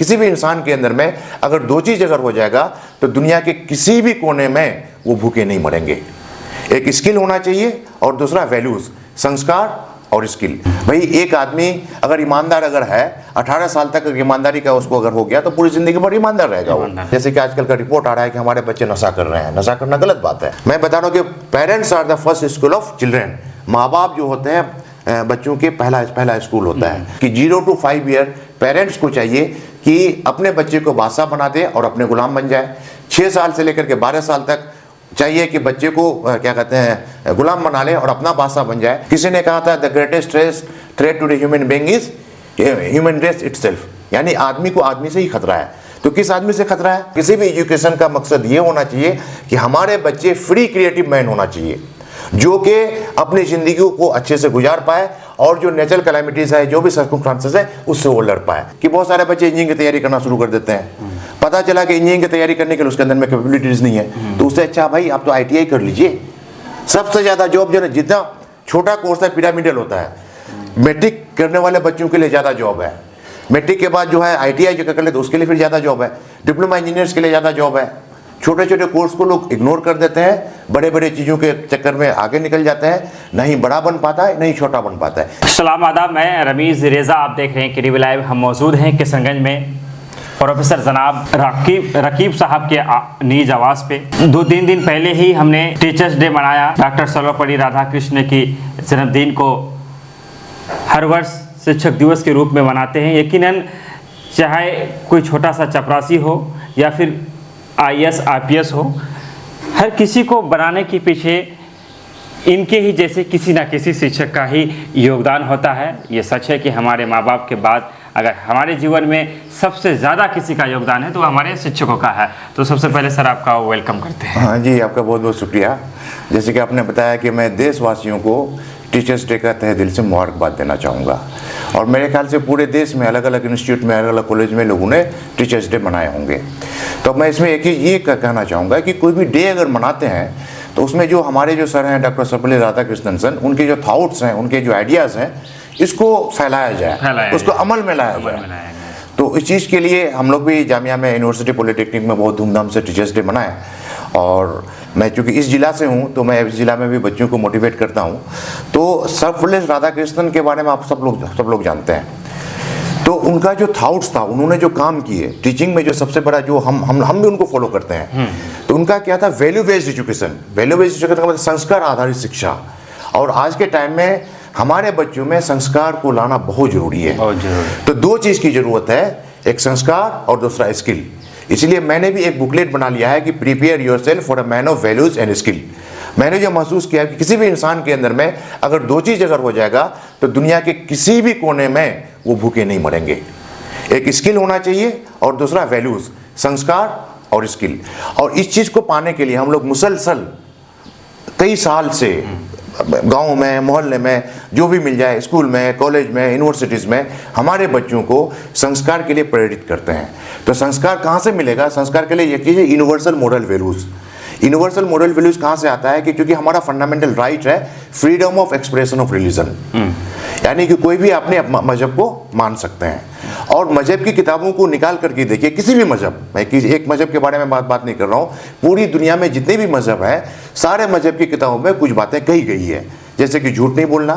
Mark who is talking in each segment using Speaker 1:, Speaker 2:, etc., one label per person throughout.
Speaker 1: किसी भी इंसान के अंदर में अगर दो चीज अगर हो जाएगा तो दुनिया के किसी भी कोने में वो भूखे नहीं मरेंगे। एक स्किल होना चाहिए और दूसरा वैल्यूज, संस्कार और स्किल। भाई एक आदमी अगर ईमानदार अगर है, 18 साल तक ईमानदारी का उसको अगर हो गया तो पूरी जिंदगी भर ईमानदार रहेगा वो। जैसे कि आजकल का रिपोर्ट आ रहा है कि हमारे बच्चे नशा कर रहे हैं, नशा करना गलत बात है। मैं बता रहा हूँ कि parents are the first school of children. माँ बाप जो होते हैं बच्चों के पहला स्कूल होता है कि 0 to 5 ईयर पेरेंट्स को चाहिए कि अपने बच्चे को बादशाह बना दे और अपने गुलाम बन जाए। 6 साल से लेकर के 12 साल तक चाहिए कि बच्चे को क्या कहते हैं गुलाम बना ले और अपना बादशाह बन जाए। किसी ने कहा था the greatest threat to the human being is human race itself, यानी आदमी को आदमी से ही खतरा है। तो किस आदमी से खतरा है? किसी भी एजुकेशन का मकसद ये होना चाहिए कि हमारे बच्चे फ्री क्रिएटिव मैन होना चाहिए जो कि अपनी जिंदगी को अच्छे से गुजार पाए और जो नेचुरल कैलामिटीज है, जो भी सर्कमस्टांसेस है, उससे वो लड़ पाए। कि बहुत सारे बच्चे इंजीनियरिंग की तैयारी करना शुरू कर देते हैं, पता चला कि इंजीनियरिंग की तैयारी करने के लिए उसके अंदर में कैपेबिलिटीज नहीं है, तो उससे अच्छा भाई आप तो ITI कर लीजिए। सबसे ज्यादा जॉब जो है, जितना छोटा कोर्स है पिरामिडल होता है, मैट्रिक करने वाले बच्चों के लिए ज्यादा जॉब है। मैट्रिक के बाद जो है ITI जो कर ले तो उसके लिए फिर ज्यादा जॉब है। डिप्लोमा इंजीनियर्स के लिए ज्यादा जॉब है। छोटे छोटे कोर्स को लोग इग्नोर कर देते हैं, बड़े बड़े चीज़ों के चक्कर में आगे निकल जाते हैं, नहीं बड़ा बन पाता है नहीं छोटा बन पाता है।
Speaker 2: सलाम आदाब, मैं रमीज़ रेज़ा, आप देख रहे हैं क्रिएटिव लाइव। हम मौजूद हैं किशनगंज में प्रोफेसर जनाब रकीब साहब के नीज आवाज़ पे। 2-3 दिन पहले ही हमने टीचर्स डे मनाया। डॉक्टर सर्वपल्ली राधाकृष्ण की जन्मदिन को हर वर्ष शिक्षक दिवस के रूप में मनाते हैं। यकीनन चाहे कोई छोटा सा चपरासी हो या फिर IAS IPS हो, हर किसी को बनाने के पीछे इनके ही जैसे किसी ना किसी शिक्षक का ही योगदान होता है। ये सच है कि हमारे माँ बाप के बाद अगर हमारे जीवन में सबसे ज़्यादा किसी का योगदान है तो हमारे शिक्षकों का है। तो सबसे पहले सर आपका वेलकम करते हैं।
Speaker 1: हाँ जी, आपका बहुत बहुत शुक्रिया। जैसे कि आपने बताया कि मैं देशवासियों को टीचर्स डे का तहे दिल से मुबारकबाद देना चाहूँगा। और मेरे ख्याल से पूरे देश में अलग अलग इंस्टीट्यूट में, अलग अलग कॉलेज में लोगों ने टीचर्स डे मनाए होंगे। तो मैं इसमें एक ही ये कहना चाहूँगा कि कोई भी डे अगर मनाते हैं तो उसमें जो हमारे जो सर हैं डॉक्टर सर्वपल्ली राधाकृष्णन सर, उनके जो थॉट्स हैं, उनके जो आइडियाज़ हैं, इसको फैलाया जाए, उसको अमल में लाया जाए। तो इस चीज़ के लिए हम लोग भी जामिया में, यूनिवर्सिटी पॉलिटेक्निक में बहुत धूमधाम से टीचर्स डे मनाएं। और मैं चूँकि इस ज़िला से हूँ तो मैं इस ज़िला में भी बच्चों को मोटिवेट करता हूँ। तो सर्वपल्ली राधाकृष्णन के बारे में आप सब लोग जानते हैं। तो उनका जो थॉट्स था, उन्होंने जो काम किए टीचिंग में, जो सबसे बड़ा जो हम भी उनको फॉलो करते हैं। तो उनका क्या था? Value based education. Value based education का मतलब संस्कार आधारित शिक्षा। और आज के टाइम में हमारे बच्चों में संस्कार को लाना बहुत जरूरी है। तो दो चीज़ की ज़रूरत है, एक संस्कार और दूसरा स्किल। इसलिए मैंने भी एक बुकलेट बना लिया है कि prepare yourself for a man of values and skill. मैंने जो महसूस किया कि किसी भी इंसान के अंदर में अगर दो चीज़ अगर हो जाएगा तो दुनिया के किसी भी कोने में वो भूखे नहीं मरेंगे। एक स्किल होना चाहिए और दूसरा वैल्यूज, संस्कार और स्किल। और इस चीज़ को पाने के लिए हम लोग मुसलसल कई साल से गांव में, मोहल्ले में, जो भी मिल जाए, स्कूल में, कॉलेज में, यूनिवर्सिटीज़ में हमारे बच्चों को संस्कार के लिए प्रेरित करते हैं। तो संस्कार कहाँ से मिलेगा? संस्कार के लिए ये कीजिए universal moral values. Universal moral values कहाँ से आता है कि क्योंकि हमारा फंडामेंटल राइट है freedom of expression of religion, यानी कि कोई भी अपने मजहब को मान सकते हैं। और मजहब की किताबों को निकाल करके देखिए, किसी भी मजहब, मैं एक मजहब के बारे में बात नहीं कर रहा हूँ, पूरी दुनिया में जितने भी मजहब हैं सारे मजहब की किताबों में कुछ बातें कही गई है। जैसे कि झूठ नहीं बोलना,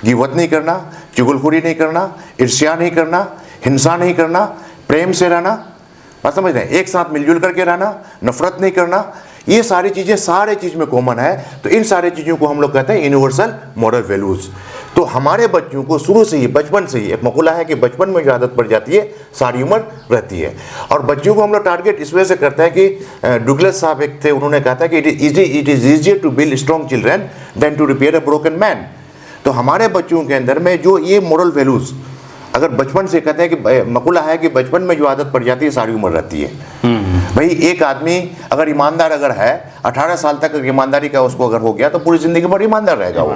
Speaker 1: गिबत नहीं करना, चुगलखोरी नहीं करना, ईर्ष्या नहीं करना, हिंसा नहीं करना, प्रेम से रहना, बात समझ रहे हैं, एक साथ मिलजुल करके रहना, नफरत नहीं करना। ये सारी चीज़ें सारे चीज़ में कॉमन है। तो इन सारी चीज़ों को हम लोग कहते हैं यूनिवर्सल मॉरल वैल्यूज़। तो हमारे बच्चों को शुरू से ही, बचपन से ही, एक मकुला है कि बचपन में जो आदत पड़ जाती है सारी उम्र रहती है। और बच्चों को हम लोग टारगेट इस वजह से करते हैं कि डुगलस साहब एक थे, उन्होंने कहा था कि it is easier to build strong children than to repair a broken man. तो हमारे बच्चों के अंदर में जो ये मॉरल वैल्यूज़ अगर बचपन से, कहते हैं कि मकुला है कि बचपन में जो आदत पड़ जाती है सारी उम्र रहती है। भाई एक आदमी अगर ईमानदार अगर है, 18 साल तक ईमानदारी का उसको अगर हो गया तो पूरी जिंदगी भर ईमानदार रहेगा वो।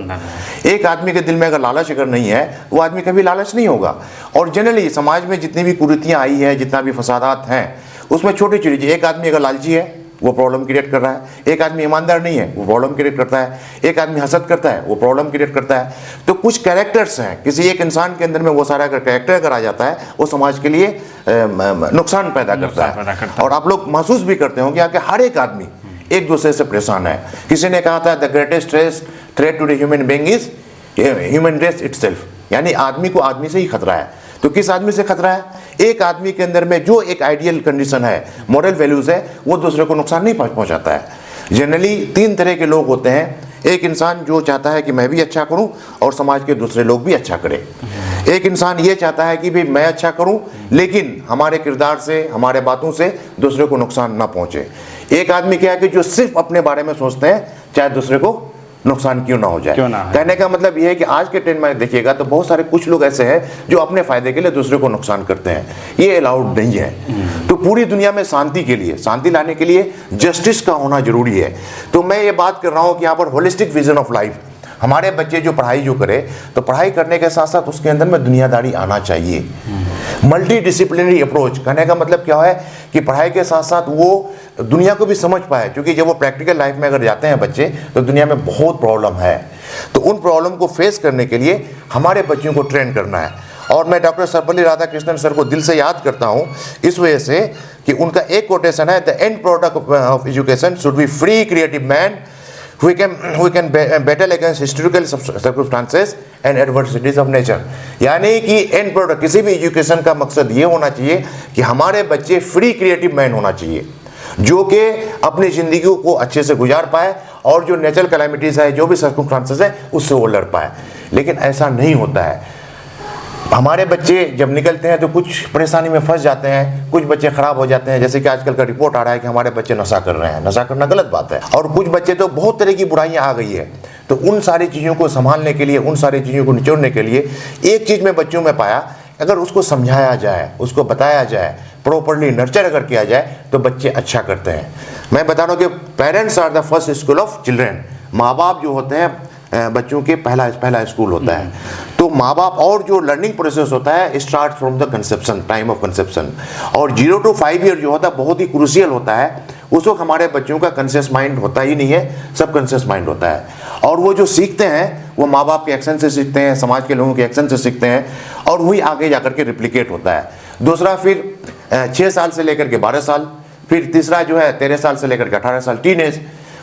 Speaker 1: एक आदमी के दिल में अगर लालच अगर नहीं है, वो आदमी कभी लालच नहीं होगा। और जनरली समाज में जितनी भी कुरीतियाँ आई है, जितना भी फसादात हैं, उसमें छोटी छोटी, एक आदमी अगर लालची है वो प्रॉब्लम क्रिएट कर रहा है। एक आदमी ईमानदार नहीं है, वो प्रॉब्लम क्रिएट करता है। एक आदमी हसद करता है, वो प्रॉब्लम क्रिएट करता है। तो कुछ कैरेक्टर्स हैं, किसी एक इंसान के अंदर में वो सारा अगर कैरेक्टर अगर आ जाता है, वो समाज के लिए नुकसान पैदा करता है। और आप लोग महसूस भी करते होंगे कि हर एक आदमी एक दूसरे से परेशान है। किसी ने कहा था the greatest threat to the human being is human race itself, यानी आदमी को आदमी से ही खतरा है। तो किस आदमी से खतरा है? एक आदमी के अंदर में जो एक आइडियल कंडीशन है, मॉरल वैल्यूज है, वो दूसरे को नुकसान नहीं पहुंचाता है। जनरली 3 तरह के लोग होते हैं। एक इंसान जो चाहता है कि मैं भी अच्छा करूं और समाज के दूसरे लोग भी अच्छा करें। एक इंसान ये चाहता है कि भाई मैं अच्छा करूं लेकिन हमारे किरदार से, हमारे बातों से दूसरे को नुकसान ना पहुंचे। एक आदमी क्या है कि जो सिर्फ अपने बारे में सोचते हैं, चाहे दूसरे को नुकसान क्यों ना हो जाए। कहने का मतलब यह है कि आज के ट्रेंड में देखिएगा तो बहुत सारे कुछ लोग ऐसे हैं जो अपने फायदे के लिए दूसरे को नुकसान करते हैं। ये अलाउड नहीं है। तो पूरी दुनिया में शांति के लिए, शांति लाने के लिए जस्टिस का होना जरूरी है। तो मैं ये बात कर रहा हूँ कि यहाँ पर होलिस्टिक विजन ऑफ लाइफ, हमारे बच्चे जो पढ़ाई जो करे तो पढ़ाई करने के साथ साथ उसके अंदर में दुनियादारी आना चाहिए। मल्टी डिसिप्लिनरी अप्रोच, कहने का मतलब क्या है कि पढ़ाई के साथ साथ वो दुनिया को भी समझ पाए, क्योंकि जब वो प्रैक्टिकल लाइफ में अगर जाते हैं बच्चे तो दुनिया में बहुत प्रॉब्लम है। तो उन प्रॉब्लम को फेस करने के लिए हमारे बच्चों को ट्रेन करना है। और मैं डॉक्टर सर्वपल्ली राधाकृष्णन सर को दिल से याद करता हूँ इस वजह से कि उनका एक कोटेशन है, the end product of education should be free creative man who can battle against historical circumstances and adversities of nature। यानी कि एंड प्रोडक्ट किसी भी एजुकेशन का मकसद ये होना चाहिए कि हमारे बच्चे फ्री क्रिएटिव मैन होना चाहिए, जो कि अपनी ज़िंदगी को अच्छे से गुजार पाए और जो नेचुरल कैलामिटीज़ है, जो भी सर्कमस्टांसेस है, उससे वो लड़ पाए। लेकिन ऐसा नहीं होता है। हमारे बच्चे जब निकलते हैं तो कुछ परेशानी में फंस जाते हैं, कुछ बच्चे खराब हो जाते हैं। जैसे कि आजकल का रिपोर्ट आ रहा है कि हमारे बच्चे नशा कर रहे हैं। नशा करना गलत बात है। और कुछ बच्चे तो बहुत तरह की बुराइयां आ गई है। तो उन सारी चीज़ों को संभालने के लिए, उन सारी चीज़ों को निचोड़ने के लिए एक चीज़ मैं बच्चों में पाया, अगर उसको समझाया जाए, उसको बताया जाए, प्रॉपरली नर्चर अगर किया जाए तो बच्चे अच्छा करते हैं। मैं बता रहा हूँ कि parents are the first school of children. माँ बाप जो होते हैं बच्चों के पहला स्कूल होता है। तो माँ बाप और जो लर्निंग प्रोसेस होता है start from the conception, time of conception. और 0 to 5 ईयर जो होता है बहुत ही क्रूशियल होता है। उस वक्त हमारे बच्चों का कॉन्शियस माइंड होता ही नहीं है, सब कॉन्शियस माइंड होता है। और वो जो सीखते हैं वो माँ बाप के एक्शन से सीखते हैं, समाज के लोगों के एक्शन से सीखते हैं, और वही आगे जाकर के रिप्लिकेट होता है। दूसरा फिर 6 साल से लेकर के 12 साल, फिर तीसरा जो है 13 साल से लेकर के 18 साल, टीनेज।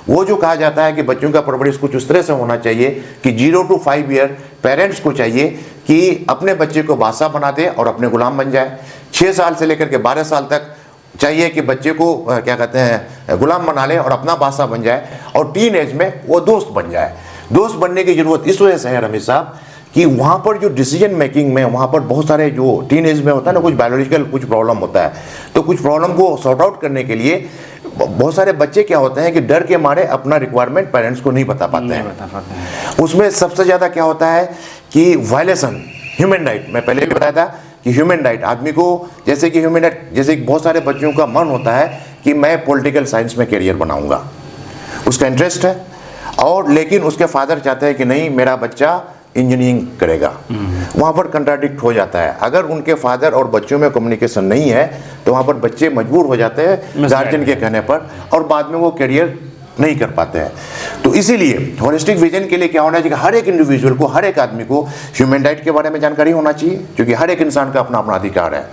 Speaker 1: वो जो कहा जाता है कि बच्चों का परवरिश कुछ उस तरह से होना चाहिए कि 0 to 5 ईयर पेरेंट्स को चाहिए कि अपने बच्चे को बादशाह बना दे और अपने गुलाम बन जाए। 6 साल से लेकर के 12 साल तक चाहिए कि बच्चे को क्या कहते हैं गुलाम बना ले और अपना बादशाह बन जाए। और टीन एज में वो दोस्त बन जाए। दोस्त बनने की ज़रूरत इस वजह से है रमेश साहब कि वहाँ पर जो डिसीजन मेकिंग में वहाँ पर बहुत सारे जो टीन एज में होता है ना, कुछ बायोलॉजिकल कुछ प्रॉब्लम होता है। तो कुछ प्रॉब्लम को सॉर्ट आउट करने के लिए बहुत सारे बच्चे क्या होते हैं कि डर के मारे अपना रिक्वायरमेंट पेरेंट्स को नहीं बता पाते हैं। उसमें सबसे ज़्यादा क्या होता है कि वायलेशन ह्यूमन राइट। मैं पहले भी बताया था कि ह्यूमन राइट आदमी को, जैसे कि ह्यूमन राइट, जैसे बहुत सारे बच्चों का मन होता है कि मैं पॉलिटिकल साइंस में करियर बनाऊंगा, उसका इंटरेस्ट है, और लेकिन उसके फादर चाहते हैं कि नहीं मेरा बच्चा इंजीनियरिंग करेगा। वहाँ पर कंट्राडिक्ट हो जाता है। अगर उनके फादर और बच्चों में कम्युनिकेशन नहीं है तो वहाँ पर बच्चे मजबूर हो जाते हैं गार्जियन के कहने पर, और बाद में वो करियर नहीं कर पाते हैं। तो इसीलिए होलिस्टिक विजन के लिए क्या होना चाहिए, हर एक इंडिविजुअल को, हर एक आदमी को ह्यूमन राइट के बारे में जानकारी होना चाहिए, क्योंकि हर एक इंसान का अपना अपना अधिकार है।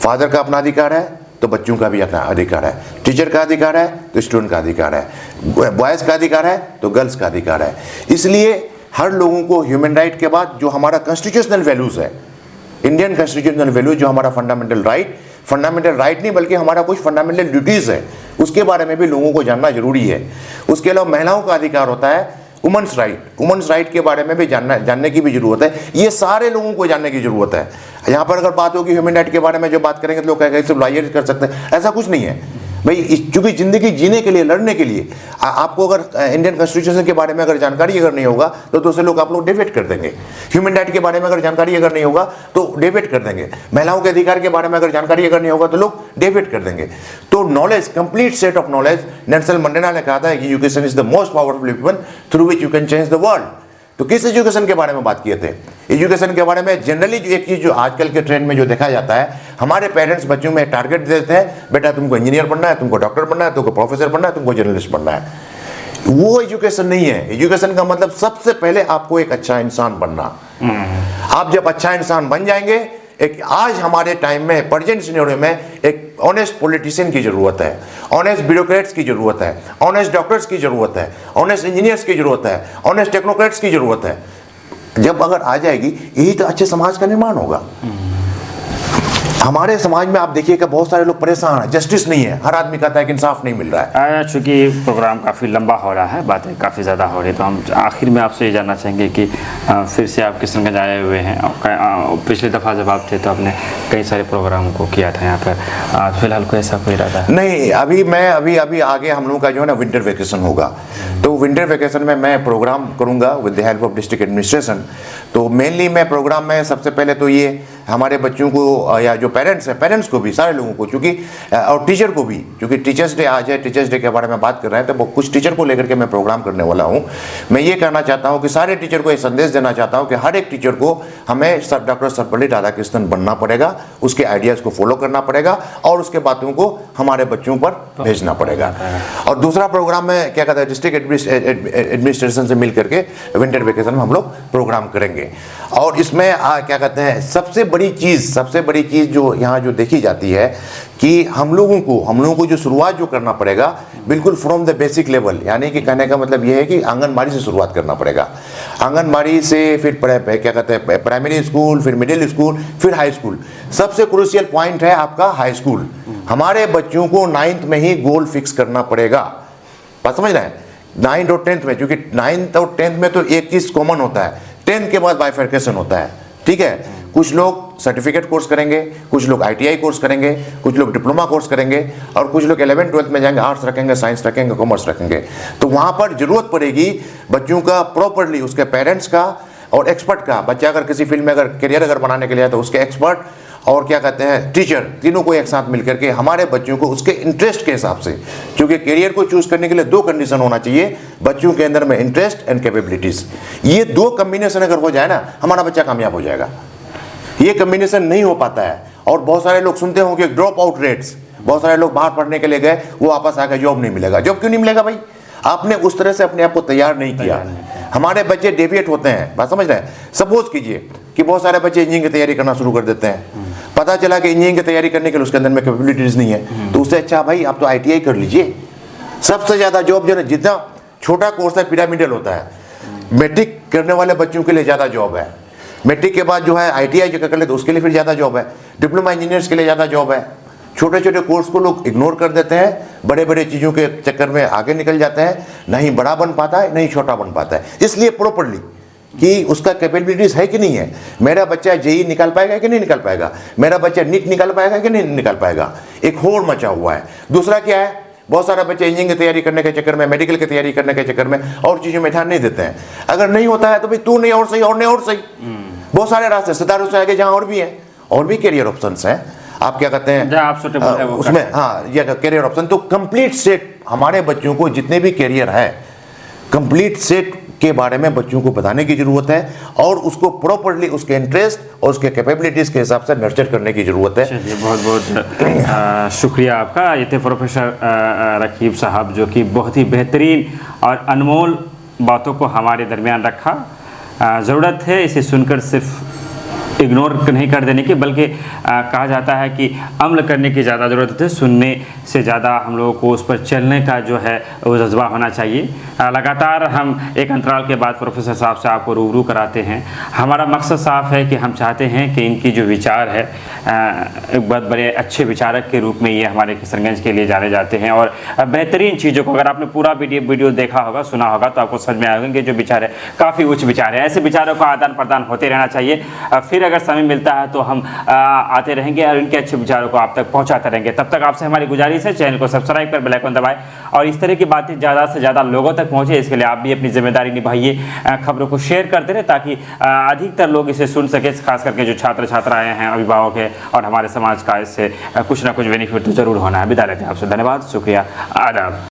Speaker 1: फादर का अपना अधिकार है तो बच्चों का भी अपना अधिकार है, टीचर का अधिकार है तो स्टूडेंट का अधिकार है, बॉयज़ का अधिकार है तो गर्ल्स का अधिकार है। इसलिए हर लोगों को ह्यूमन राइट के बाद जो हमारा कॉन्स्टिट्यूशनल वैल्यूज़ है, इंडियन कॉन्स्टिट्यूशनल वैल्यू, जो हमारा फंडामेंटल राइट नहीं बल्कि हमारा कुछ फंडामेंटल ड्यूटीज़ है, उसके बारे में भी लोगों को जानना जरूरी है। उसके अलावा महिलाओं का अधिकार होता है, वुमेन्स राइट के बारे में भी जानने की भी जरूरत है। ये सारे लोगों को जानने की जरूरत है। यहाँ पर अगर बात होगी ह्यूमन राइट के बारे में जो बात करेंगे तो लोग कहेंगे सिर्फ लॉयर कर सकते हैं, ऐसा कुछ नहीं है भाई। चूंकि ज़िंदगी जीने के लिए, लड़ने के लिए आपको अगर इंडियन कॉन्स्टिट्यूशन के बारे में अगर जानकारी अगर नहीं होगा तो दूसरे लोग आप लोग डिबेट कर देंगे। ह्यूमन राइट के बारे में अगर जानकारी अगर नहीं होगा तो डिबेट कर देंगे। महिलाओं के अधिकार के बारे में अगर जानकारी अगर नहीं होगा तो लोग डिबेट कर देंगे। तो knowledge, complete set of knowledge, Nelson Mandela ने कहा था कि education is the most powerful weapon through which you can change the world. तो किस एजुकेशन के बारे में बात किए थे? एजुकेशन के बारे में जनरली जो एक चीज़ जो आजकल के ट्रेंड में जो देखा जाता है, हमारे पेरेंट्स बच्चों में टारगेट देते हैं, बेटा तुमको इंजीनियर बनना है, तुमको डॉक्टर बनना है, तुमको प्रोफेसर बनना है, तुमको जर्नलिस्ट बनना है। वो एजुकेशन नहीं है। एजुकेशन का मतलब सबसे पहले आपको एक अच्छा इंसान बनना। आप जब अच्छा इंसान बन जाएंगे, एक आज हमारे टाइम में प्रेजेंट सिनेरियो में एक ऑनेस्ट पॉलिटिशियन की जरूरत है, ऑनेस्ट ब्यूरोक्रेट्स की जरूरत है, ऑनेस्ट डॉक्टर्स की जरूरत है, ऑनेस्ट इंजीनियर्स की जरूरत है, ऑनेस्ट टेक्नोक्रेट्स की जरूरत है। जब अगर आ जाएगी, यही तो अच्छे समाज का निर्माण होगा। हमारे समाज में आप देखिएगा बहुत सारे लोग परेशान हैं, जस्टिस नहीं है, हर आदमी कहता है कि इंसाफ नहीं मिल रहा है।
Speaker 2: चूँकि प्रोग्राम काफ़ी लंबा हो रहा है, बातें काफ़ी ज़्यादा हो रही है, तो हम आखिर में आपसे ये जानना चाहेंगे कि फिर से आप किशनगंज आए हुए हैं। पिछली दफ़ा जब आप थे तो आपने कई सारे प्रोग्राम को किया था यहाँ पर, फिलहाल कोई ऐसा कोई इरादा है?
Speaker 1: नहीं, अभी आगे हम लोगों का जो है ना विंटर वेकेशन होगा, तो विंटर वेकेशन में मैं प्रोग्राम करूँगा with the help of district administration. तो मेनली मैं प्रोग्राम में सबसे पहले तो ये हमारे बच्चों को या जो पेरेंट्स हैं, पेरेंट्स को भी, सारे लोगों को, चूँकि और टीचर को भी, क्योंकि टीचर्स डे आज है, टीचर्स डे के बारे में बात कर रहे हैं, तो कुछ टीचर को लेकर के मैं प्रोग्राम करने वाला हूँ। मैं ये कहना चाहता हूँ कि सारे टीचर को ये संदेश देना चाहता हूँ कि हर एक टीचर को हमें डॉक्टर सर्वपल्ली राधाकृष्णन बनना पड़ेगा, उसके आइडियाज़ को फॉलो करना पड़ेगा और उसके बातों को हमारे बच्चों पर भेजना पड़ेगा। और दूसरा प्रोग्राम में क्या कहता है, डिस्ट्रिक्ट एडमिनिस्ट्रेशन से मिल करके विंटर वेकेशन में हम लोग प्रोग्राम करेंगे। और इसमें क्या कहते हैं, सबसे बड़ी चीज़ जो यहाँ जो देखी जाती है कि हम लोगों को जो शुरुआत जो करना पड़ेगा बिल्कुल फ्रॉम द बेसिक लेवल, यानी कि कहने का मतलब ये है कि आंगनबाड़ी से शुरुआत करना पड़ेगा। आंगनबाड़ी से फिर क्या कहते हैं प्राइमरी स्कूल, फिर मिडिल स्कूल, फिर हाई स्कूल। सबसे क्रूशियल पॉइंट है आपका हाई स्कूल। हमारे बच्चों को 9th में ही गोल फिक्स करना पड़ेगा। बात समझ रहे हैं? 9th और 10th में, क्योंकि 9th और 10th में तो एक चीज़ कॉमन होता है, 10th के बाद बाइफर्केशन होता है, ठीक है। कुछ लोग सर्टिफिकेट कोर्स करेंगे, कुछ लोग ITI कोर्स करेंगे, कुछ लोग डिप्लोमा कोर्स करेंगे और कुछ लोग 11th 12th में जाएंगे, आर्ट्स रखेंगे, साइंस रखेंगे, कॉमर्स रखेंगे। तो वहाँ पर जरूरत पड़ेगी बच्चों का प्रॉपरली, उसके पेरेंट्स का और एक्सपर्ट का। बच्चा अगर किसी फील्ड में अगर करियर बनाने के लिए है तो उसके एक्सपर्ट और क्या कहते हैं टीचर, तीनों को एक साथ मिलकर के हमारे बच्चों को उसके इंटरेस्ट के हिसाब से, क्योंकि करियर को चूज करने के लिए 2 कंडीशन होना चाहिए बच्चों के अंदर में, इंटरेस्ट एंड कैपेबिलिटीज। ये 2 कम्बिनेशन अगर हो जाए ना, हमारा बच्चा कामयाब हो जाएगा। ये कम्बिनेशन नहीं हो पाता है और बहुत सारे लोग सुनते होंगे ड्रॉप आउट रेट्स। बहुत सारे लोग बाहर पढ़ने के लिए गए, वो वापस आ गए, जॉब नहीं मिलेगा। जॉब क्यों नहीं मिलेगा भाई? आपने उस तरह से अपने आप को तैयार नहीं किया। हमारे बच्चे डेविएट होते हैं, बात समझ रहे हैं। सपोज कीजिए कि बहुत सारे बच्चे इंजीनियरिंग की तैयारी करना शुरू कर देते हैं, पता चला कि इंजीनियरिंग की तैयारी करने के लिए उसके अंदर में कैपेबिलिटीज नहीं है, तो उससे अच्छा भाई आप तो ITI कर लीजिए। सबसे ज़्यादा जॉब जो है, जितना छोटा कोर्स है पिरामिडल होता है, मैट्रिक करने वाले बच्चों के लिए ज़्यादा जॉब है। मैट्रिक के बाद जो है ITI जो कर ले तो उसके लिए फिर ज़्यादा जॉब है। डिप्लोमा इंजीनियर्स के लिए ज़्यादा जॉब है। छोटे छोटे कोर्स को लोग इग्नोर कर देते हैं, बड़े बड़े चीज़ों के चक्कर में आगे निकल जाते हैं, नहीं बड़ा बन पाता है, नहीं छोटा बन पाता है। इसलिए प्रॉपरली कि उसका कैपेबिलिटीज है कि नहीं है, मेरा बच्चा JEE निकाल पाएगा कि नहीं निकाल पाएगा, मेरा बच्चा नीट निकाल पाएगा कि नहीं निकाल पाएगा, एक होड़ मचा हुआ है। दूसरा क्या है, बहुत सारा बच्चे इंजीनियरिंग की तैयारी करने के चक्कर में, मेडिकल की तैयारी करने के चक्कर में और चीज़ों में ध्यान नहीं देते हैं। अगर नहीं होता है तो भाई तू नहीं और सही, और नहीं और सही, बहुत सारे रास्ते सितारों से आगे जहाँ और भी हैं, और भी करियर ऑप्शंस हैं। आप क्या कहते हैं
Speaker 2: आप सुटेबल है वो
Speaker 1: उसमें, हाँ ये करियर ऑप्शन। तो कंप्लीट सेट हमारे बच्चों को जितने भी करियर है, कंप्लीट सेट के बारे में बच्चों को बताने की ज़रूरत है और उसको प्रॉपरली उसके इंटरेस्ट और उसके कैपेबिलिटीज़ के हिसाब से नर्चर करने की ज़रूरत है।
Speaker 2: चलिए बहुत बहुत शुक्रिया आपका। ये थे प्रोफेसर रकीब साहब, जो कि बहुत ही बेहतरीन और अनमोल बातों को हमारे दरमियान रखा। ज़रूरत है इसे सुनकर सिर्फ इग्नोर नहीं कर देने की, बल्कि कहा जाता है कि अमल करने की ज़्यादा ज़रूरत है, सुनने से ज़्यादा हम लोगों को उस पर चलने का जो है वो जज्बा होना चाहिए। लगातार हम एक अंतराल के बाद प्रोफेसर साहब से आपको रूबरू कराते हैं। हमारा मकसद साफ है कि हम चाहते हैं कि इनकी जो विचार है, एक बहुत बड़े अच्छे विचारक के रूप में ये हमारे किशनगंज के लिए जाने जाते हैं और बेहतरीन चीज़ों को, अगर आपने पूरा वीडियो देखा होगा, सुना होगा, तो आपको समझ में आएगा कि जो विचार है काफ़ी उच्च विचार है। ऐसे विचारों का आदान प्रदान होते रहना चाहिए। फिर अगर समय मिलता है तो हम आते रहेंगे और इनके अच्छे विचारों को आप तक पहुंचाते रहेंगे। तब तक आपसे हमारी गुजारिश है, चैनल को सब्सक्राइब कर बेल आइकन दबाएं और इस तरह की बातें ज़्यादा से ज़्यादा लोगों तक पहुंचे, इसके लिए आप भी अपनी जिम्मेदारी निभाइए। खबरों को शेयर करते रहे ताकि अधिकतर लोग इसे सुन सके, खास करके जो छात्र छात्राएँ हैं, अभिभावक हैं, और हमारे समाज का इससे कुछ ना कुछ बेनिफिट तो जरूर होना है। विदा लेते हैं आपसे, धन्यवाद, शुक्रिया, आदाब।